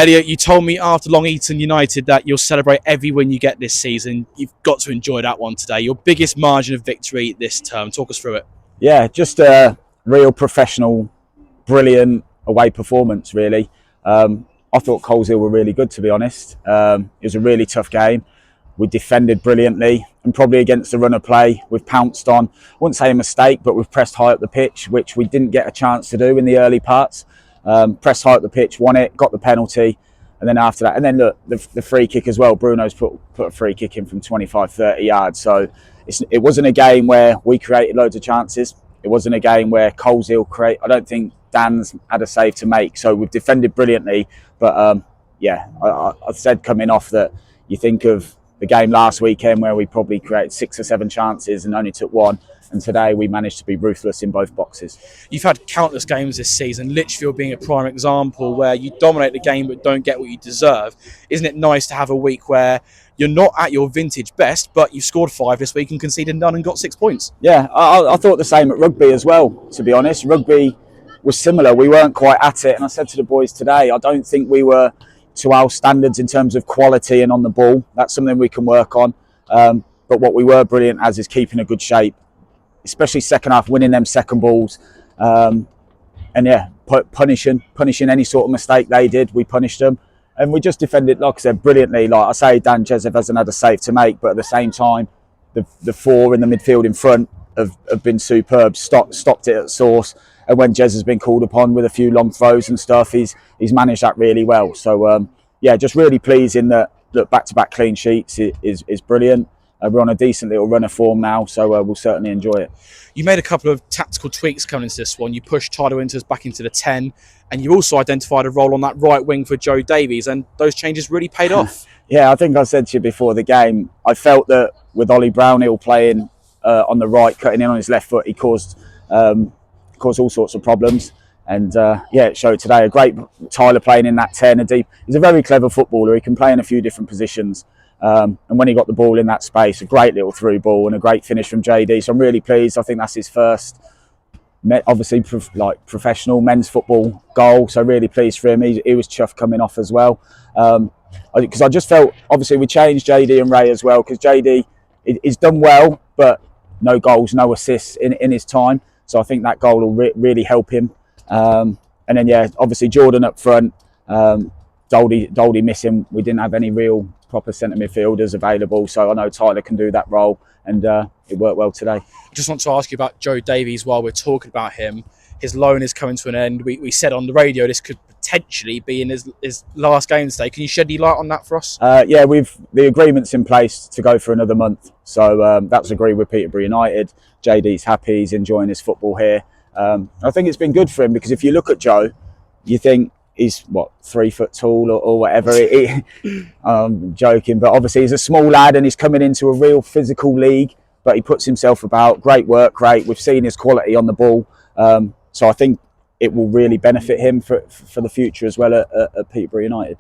Elliot, you told me after Long Eaton United that you'll celebrate every win you get this season. You've got to enjoy that one today. Your biggest margin of victory this term. Talk us through it. Yeah, just a real professional, brilliant away performance, really. I thought Coleshill were really good, to be honest. It was a really tough game. We defended brilliantly, and probably against the run of play, we've pounced on, I wouldn't say a mistake, but we've pressed high up the pitch, which we didn't get a chance to do in the early parts. Pressed high up the pitch, won it, got the penalty, and then after that, and then look, the free kick as well. Bruno's put a free kick in from 25, 30 yards. So it wasn't a game where we created loads of chances. It wasn't a game where Coleshill I don't think Dan's had a save to make. So we've defended brilliantly. But yeah, I've said coming off that you think of the game last weekend where we probably created 6 or 7 chances and only took 1. And today we managed to be ruthless in both boxes. You've had countless games this season, Lichfield being a prime example, where you dominate the game but don't get what you deserve. Isn't it nice to have a week where you're not at your vintage best, but you've scored 5 this week and conceded none and got 6 points? Yeah, I thought the same at rugby as well, to be honest. Rugby was similar. We weren't quite at it. And I said to the boys today, I don't think we were to our standards in terms of quality and on the ball. That's something we can work on. But what we were brilliant as is keeping a good shape, especially second half, winning them second balls. And yeah, punishing any sort of mistake they did, we punished them. And we just defended, like I said, brilliantly. Like I say, Dan Jezev hasn't had a save to make, but at the same time, the 4 in the midfield in front have been superb, stopped it at source. And when Jez has been called upon with a few long throws and stuff, he's managed that really well. So yeah, just really pleasing that back-to-back clean sheets is brilliant. We're on a decent little run of form now, so we'll certainly enjoy it. You made a couple of tactical tweaks coming into this one. You pushed Tyler Winters back into the 10, and you also identified a role on that right wing for Joe Davies, and those changes really paid off. Yeah, I think I said to you before the game, I felt that with Ollie Brownhill playing on the right, cutting in on his left foot, he caused all sorts of problems. And yeah, it showed today. A great Tyler playing in that 10, he's a very clever footballer. He can play in a few different positions. And when he got the ball in that space, a great little through ball and a great finish from JD. So I'm really pleased. I think that's his first, obviously, professional men's football goal. So really pleased for him. He was chuffed coming off as well. Because I just felt, obviously, we changed JD and Ray as well, because JD he's done well, but no goals, no assists in his time. So I think that goal will really help him. And then, yeah, obviously Jordan up front, Doldy missing. We didn't have any real proper centre midfielders available. So I know Tyler can do that role, and it worked well today. I just want to ask you about Joe Davies while we're talking about him. His loan is coming to an end. We said on the radio this could potentially be in his last game today. Can you shed any light on that for us? Yeah, the agreement's in place to go for another month. So that's agreed with Peterborough United. JD's happy. He's enjoying his football here. I think it's been good for him, because if you look at Joe, you think he's 3 foot tall or whatever. I'm joking, but obviously he's a small lad and he's coming into a real physical league, but he puts himself about. Great work rate. We've seen his quality on the ball. So I think it will really benefit him for the future as well at Peterborough United.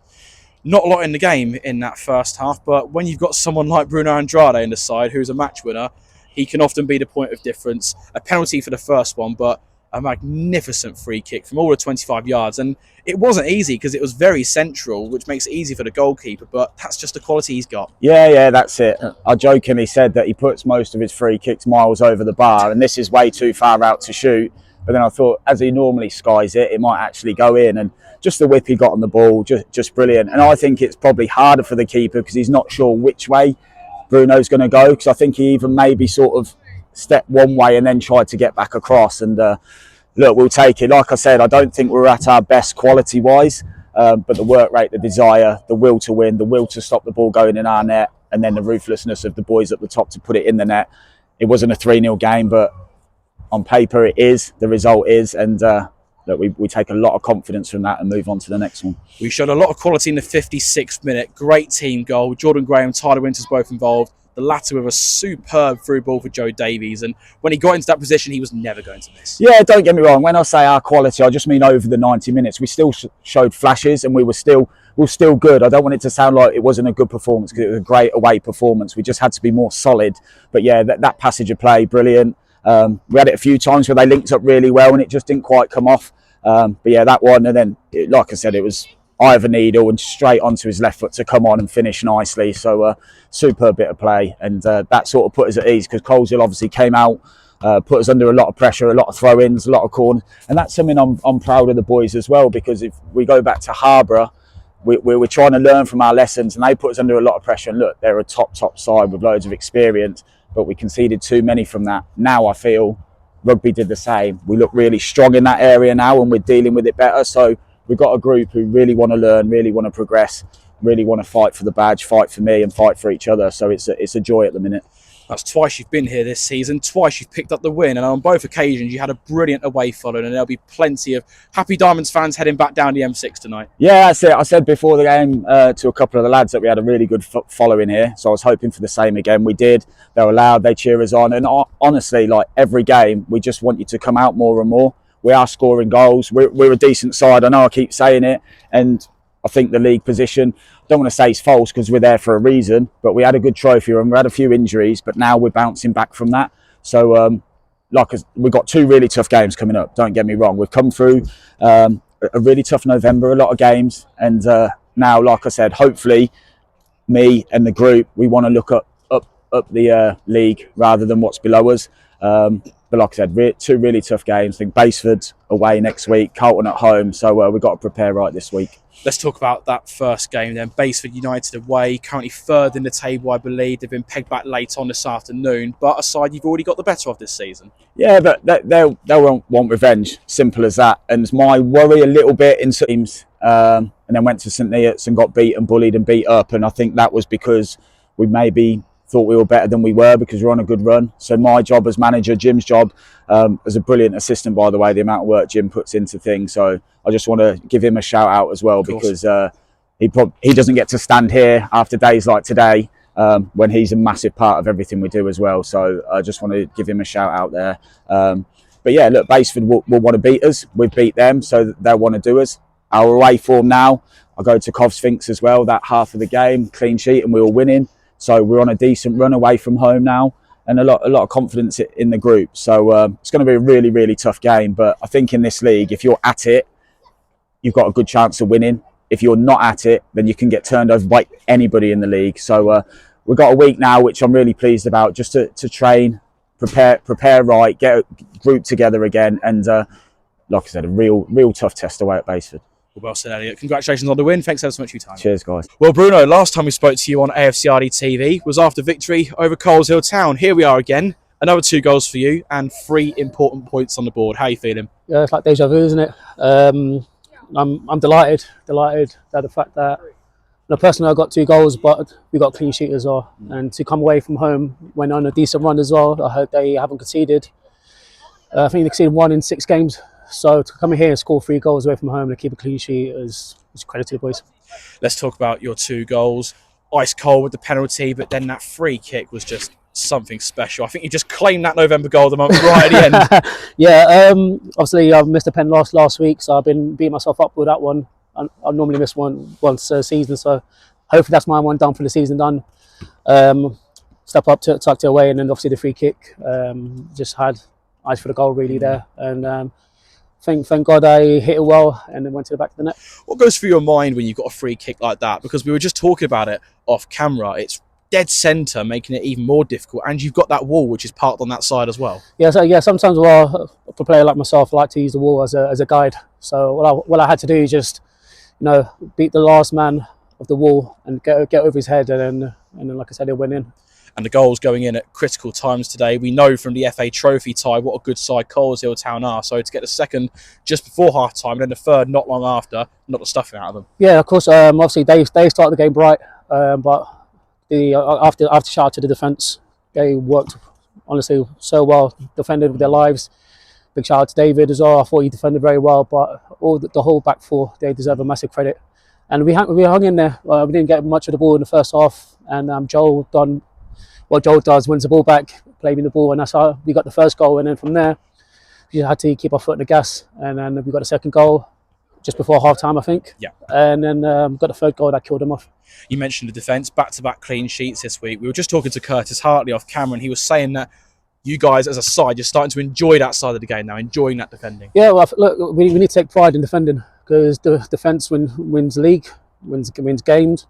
Not a lot in the game in that first half, but when you've got someone like Bruno Andrade in the side who's a match winner, he can often be the point of difference. A penalty for the first one, but a magnificent free kick from all of 25 yards. And it wasn't easy because it was very central, which makes it easy for the goalkeeper, but that's just the quality he's got. Yeah, that's it. I jokingly said that he puts most of his free kicks miles over the bar, and this is way too far out to shoot. But then I thought, as he normally skies it, it might actually go in. And just the whip he got on the ball, just brilliant. And I think it's probably harder for the keeper because he's not sure which way Bruno's going to go, because I think he even maybe sort of stepped one way and then tried to get back across. And look, we'll take it. Like I said, I don't think we're at our best quality-wise, but the work rate, the desire, the will to win, the will to stop the ball going in our net, and then the ruthlessness of the boys at the top to put it in the net. It wasn't a 3-0 game, but on paper it is. The result is. And look, we take a lot of confidence from that and move on to the next one. We showed a lot of quality in the 56th minute. Great team goal. Jordan Graham, Tyler Winters both involved. The latter with a superb through ball for Joe Davies. And when he got into that position, he was never going to miss. Yeah, don't get me wrong. When I say our quality, I just mean over the 90 minutes. We still showed flashes, and we were still good. I don't want it to sound like it wasn't a good performance, because it was a great away performance. We just had to be more solid. But yeah, that passage of play, brilliant. We had it a few times where they linked up really well and it just didn't quite come off. But yeah, that one, and then like I said, it was eye of a needle and straight onto his left foot to come on and finish nicely. So superb bit of play, and that sort of put us at ease, because Coleshill obviously came out, put us under a lot of pressure, a lot of throw-ins, a lot of corners, and that's something I'm proud of the boys as well, because if we go back to Harborough, we were trying to learn from our lessons, and they put us under a lot of pressure. And look, they're a top side with loads of experience, but we conceded too many from that. Now I feel Rugby did the same. We look really strong in that area now, and we're dealing with it better. So we've got a group who really want to learn, really want to progress, really want to fight for the badge, fight for me, and fight for each other. So it's a joy at the minute. That's twice you've been here this season, twice you've picked up the win, and on both occasions you had a brilliant away following, and there'll be plenty of happy Diamonds fans heading back down the M6 tonight. Yeah, that's it. I said before the game to a couple of the lads that we had a really good following here, so I was hoping for the same again. We did. They were loud, they cheer us on, and honestly, like every game, we just want you to come out more and more. We are scoring goals. We're a decent side. I know I keep saying it, and I think the league position, I don't want to say it's false because we're there for a reason, but we had a good trophy run. We had a few injuries, but now we're bouncing back from that. So we've got 2 really tough games coming up, don't get me wrong. We've come through a really tough November, a lot of games, and now, like I said, hopefully me and the group, we want to look up the league rather than what's below us. But like I said, 2 really tough games. I think Basford away next week, Carlton at home, so we've got to prepare right this week. Let's talk about that first game then. Basford United away, currently 3rd in the table, I believe. They've been pegged back late on this afternoon, but a side you've already got the better of this season. Yeah, but they'll want revenge, simple as that. And my worry a little bit in teams, and then went to St Neots and got beaten, bullied and beat up, and I think that was because we maybe thought we were better than we were, because we're on a good run. So my job as manager, Jim's job, as a brilliant assistant, by the way, the amount of work Jim puts into things. So I just want to give him a shout out as well, because he doesn't get to stand here after days like today, when he's a massive part of everything we do as well. So I just want to give him a shout out there. But yeah, look, Basford will want to beat us. We've beat them, so they'll want to do us. Our away form now, I go to Cov Sphinx as well, that half of the game, clean sheet, and we were winning. So we're on a decent run away from home now, and a lot of confidence in the group. So it's going to be a really, really tough game. But I think in this league, if you're at it, you've got a good chance of winning. If you're not at it, then you can get turned over by anybody in the league. So we've got a week now, which I'm really pleased about, just to train, prepare right, get a group together again, and like I said, a real tough test away at Basford. Well said, Elliot. Congratulations on the win. Thanks ever so much for your time. Cheers, guys. Well, Bruno, last time we spoke to you on AFCRDTV was after victory over Coleshill Town. Here we are again. Another 2 goals for you and 3 important points on the board. How are you feeling? Yeah, it's like deja vu, isn't it? I'm delighted that the fact that, personally I got 2 goals, but we got a clean sheet as well. And to come away from home when on a decent run as well, I heard they haven't conceded. I think they conceded 1 in 6 games. So to come in here and score 3 goals away from home and keep a clean sheet is credit to the boys. Let's talk about your 2 goals. Ice cold with the penalty, but then that free kick was just something special. I think you just claimed that November goal the moment right at the end. Yeah, obviously I missed a pen last week, so I've been beating myself up with that one. I normally miss one once a season, so hopefully that's my one done for the season done. Step up, tucked it away, and then obviously the free kick. Just had eyes for the goal really there, and thank God I hit it well and then went to the back of the net. What goes through your mind when you've got a free kick like that? Because we were just talking about it off camera. It's dead centre, making it even more difficult. And you've got that wall, which is parked on that side as well. Yeah, so yeah, sometimes for a player like myself, I like to use the wall as a guide. So what I had to do is just, beat the last man of the wall and get over his head, and then like I said, he'll win in. And the goals going in at critical times today. We know from the FA Trophy tie what a good side Coleshill Town are. So to get the second just before half time and then the third not long after, not the stuffing out of them. Yeah, of course. Obviously they started the game bright, but after shout out to the defence, they worked honestly so well, defended with their lives. Big shout out to David as well. I thought he defended very well, but the whole back 4, they deserve a massive credit. And we hung in there. We didn't get much of the ball in the first half, and Joel done what Joel does, wins the ball back, playing the ball, and that's how we got the first goal. And then from there, we had to keep our foot on the gas, and then we got a second goal just before half time, I think. Yeah. And then got the third goal that killed them off. You mentioned the defence, back-to-back clean sheets this week. We were just talking to Curtis Hartley off camera, and he was saying that you guys as a side, you're starting to enjoy that side of the game now, enjoying that defending. Yeah, well, look, we need to take pride in defending. because the defence wins league, wins games,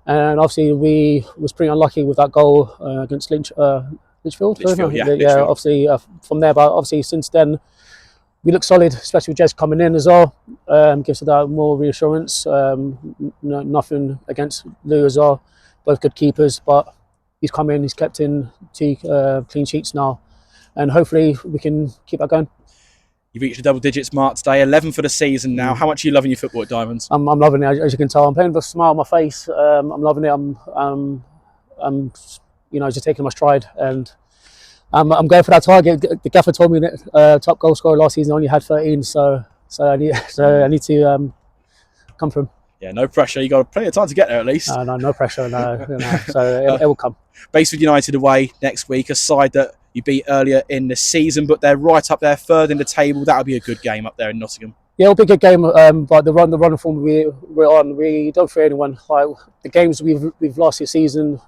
and obviously we was pretty unlucky with that goal against Lichfield. Yeah. Obviously from there, but obviously since then we look solid, especially with Jez coming in as well. Gives us that more reassurance. Nothing against Lou as well, both good keepers, but he's come in, he's kept in 2 clean sheets now, and hopefully we can keep that going. You've reached the double digits mark today, 11 for the season now. How much are you loving your football at Diamonds? I'm loving it, as you can tell. I'm playing with a smile on my face. I'm loving it. I'm just taking my stride, and I'm going for that target. The gaffer told me that top goal scorer last season only had 13, so I need to come from. Yeah, no pressure. You got plenty of time to get there at least. No pressure. No. So it will come. Based United away next week, a side that you beat earlier in the season, but they're right up there, third in the table. That'll be a good game up there in Nottingham. Yeah, it'll be a good game. But the run form we're on, we don't fear anyone. Like the games we've lost this season,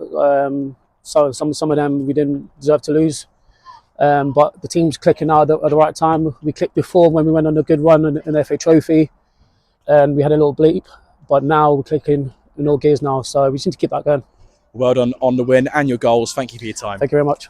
so some of them we didn't deserve to lose. But the team's clicking now at the right time. We clicked before when we went on a good run in the FA Trophy, and we had a little bleep. But now we're clicking in all gears now, so we just need to keep that going. Well done on the win and your goals. Thank you for your time. Thank you very much.